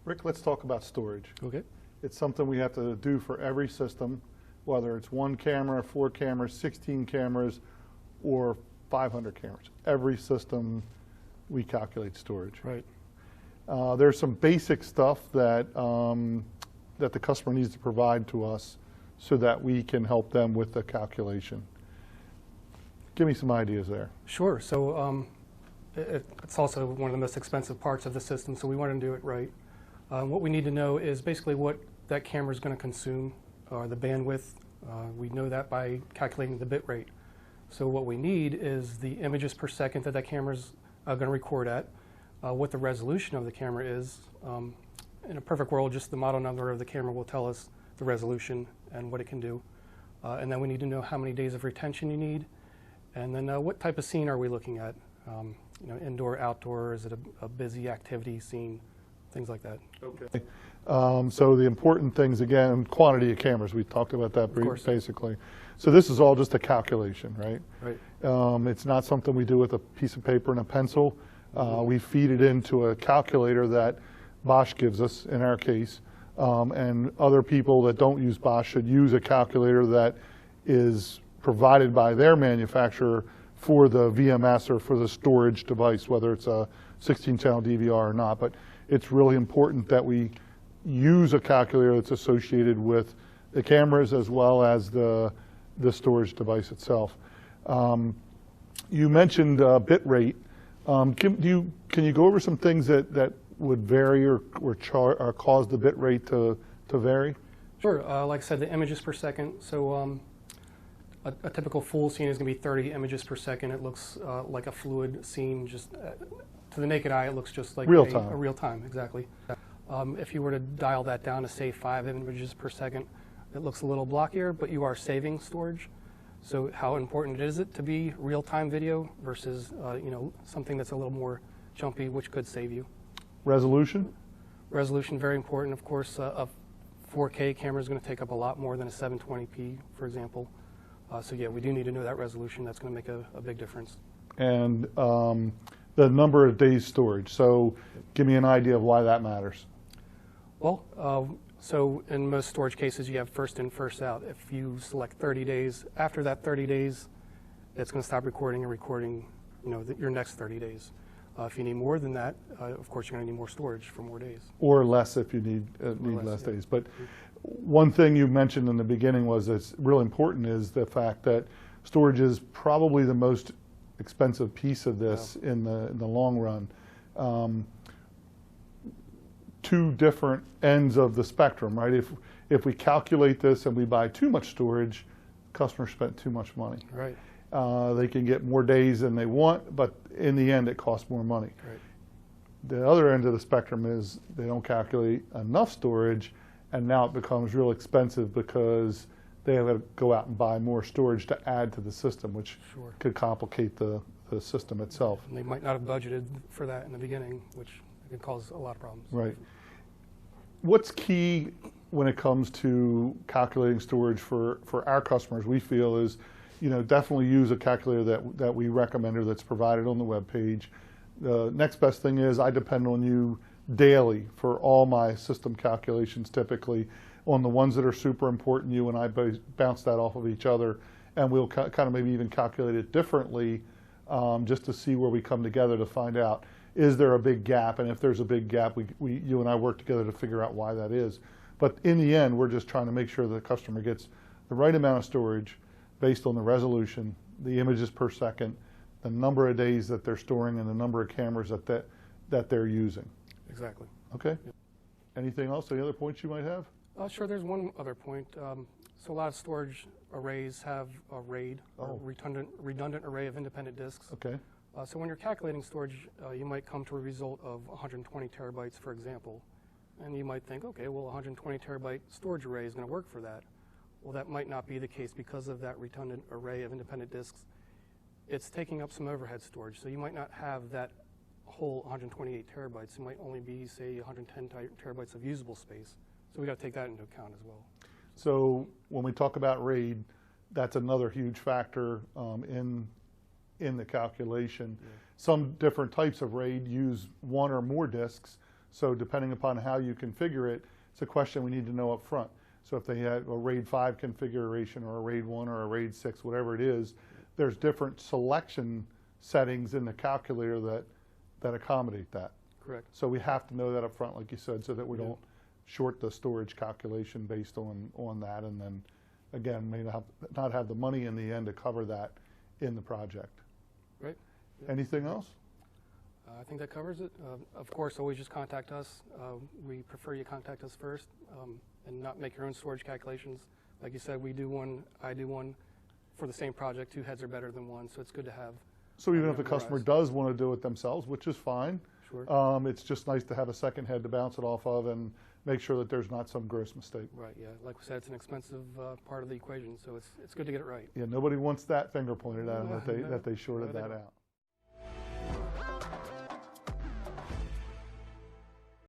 Rick, let's talk about storage. Okay. It's something we have to do for every system, whether it's 1 camera, 4 cameras, 16 cameras, or 500 cameras. Every system, we calculate storage. Right. There's some basic stuff that, that the customer needs to provide to us so that we can help them with the calculation. Give me some ideas there. Sure. So it's also one of the most expensive parts of the system, so we want to do it right. What we need to know is basically what that camera is going to consume, or the bandwidth. We know that by calculating the bit rate. So what we need is the images per second that that camera is going to record at, what the resolution of the camera is. In a perfect world, just the model number of the camera will tell us the resolution and what it can do. And then we need to know how many days of retention you need, and then what type of scene are we looking at? You know, indoor, outdoor, is it a busy activity scene, things like that. Okay. So the important things, again, quantity of cameras. We talked about that basically. So this is all just a calculation, right? Right. It's not something we do with a piece of paper and a pencil. We feed it into a calculator that Bosch gives us, in our case. And other people that don't use Bosch should use a calculator that is provided by their manufacturer for the VMS or for the storage device, whether it's a 16-channel DVR or not. But it's really important that we use a calculator that's associated with the cameras as well as the storage device itself. You mentioned bit rate. Can you go over some things that would vary or cause the bit rate to vary? Sure. Like I said, the images per second. So a typical full scene is going to be 30 images per second. It looks like a fluid scene. Just to the naked eye, it looks just like real time. A real time, exactly. If you were to dial that down to say 5 images per second, it looks a little blockier, but you are saving storage. So how important is it to be real-time video versus you know, something that's a little more jumpy, which could save you? Resolution? Resolution, very important. Of course, a 4K camera is going to take up a lot more than a 720p, for example. So yeah, we do need to know that resolution. That's going to make a big difference. And the number of days storage. So give me an idea of why that matters. Well, so in most storage cases, you have first in, first out. If you select 30 days, after that 30 days, it's going to stop recording and recording, you know, your next 30 days. If you need more than that, of course, you're going to need more storage for more days. Or less if you need less days. But one thing you mentioned in the beginning was that's really important is the fact that storage is probably the most expensive piece of this in the long run. Two different ends of the spectrum, right? If we calculate this and we buy too much storage, customers spent too much money. Right. They can get more days than they want, but in the end, it costs more money. Right. The other end of the spectrum is they don't calculate enough storage, and now it becomes real expensive because they have to go out and buy more storage to add to the system, which could complicate the system itself. And they might not have budgeted for that in the beginning, which could cause a lot of problems. Right. What's key when it comes to calculating storage for our customers, we feel, is, you know, definitely use a calculator that we recommend or that's provided on the web page. The next best thing is I depend on you daily for all my system calculations, typically on the ones that are super important. You and I bounce that off of each other, and we'll kind of maybe even calculate it differently just to see where we come together to find out, is there a big gap? And if there's a big gap, you and I work together to figure out why that is. But in the end, we're just trying to make sure the customer gets the right amount of storage based on the resolution, the images per second, the number of days that they're storing, and the number of cameras that they're using. Exactly. Okay. Yep. Anything else? Any other points you might have? Sure, there's one other point. So a lot of storage arrays have a RAID, or redundant array of independent disks. Okay. So when you're calculating storage, you might come to a result of 120 terabytes, for example. And you might think, okay, well, 120 terabyte storage array is going to work for that. Well, that might not be the case because of that redundant array of independent disks. It's taking up some overhead storage. So you might not have that whole 128 terabytes. It might only be, say, 110 terabytes of usable space. So we got to take that into account as well. So when we talk about RAID, that's another huge factor in the calculation. Yeah. Some different types of RAID use one or more disks. So depending upon how you configure it, it's a question we need to know up front. So if they had a RAID 5 configuration or a RAID 1 or a RAID 6, whatever it is, there's different selection settings in the calculator that accommodate that. Correct. So we have to know that up front, like you said, so that we don't short the storage calculation based on that, and then again may not have the money in the end to cover that in the project. Right. Anything else? I think that covers it. Of course, always just contact us. We prefer you contact us first and not make your own storage calculations. Like you said, we do one, I do one. For the same project, 2 heads are better than 1, so it's good to have. So even if the customer does want to do it themselves, which is fine, Sure. it's just nice to have a second head to bounce it off of and make sure that there's not some gross mistake. Right, yeah. Like we said, it's an expensive part of the equation, so it's good to get it right. Yeah, nobody wants that finger pointed at them that No, they shorted no, they that don't. out.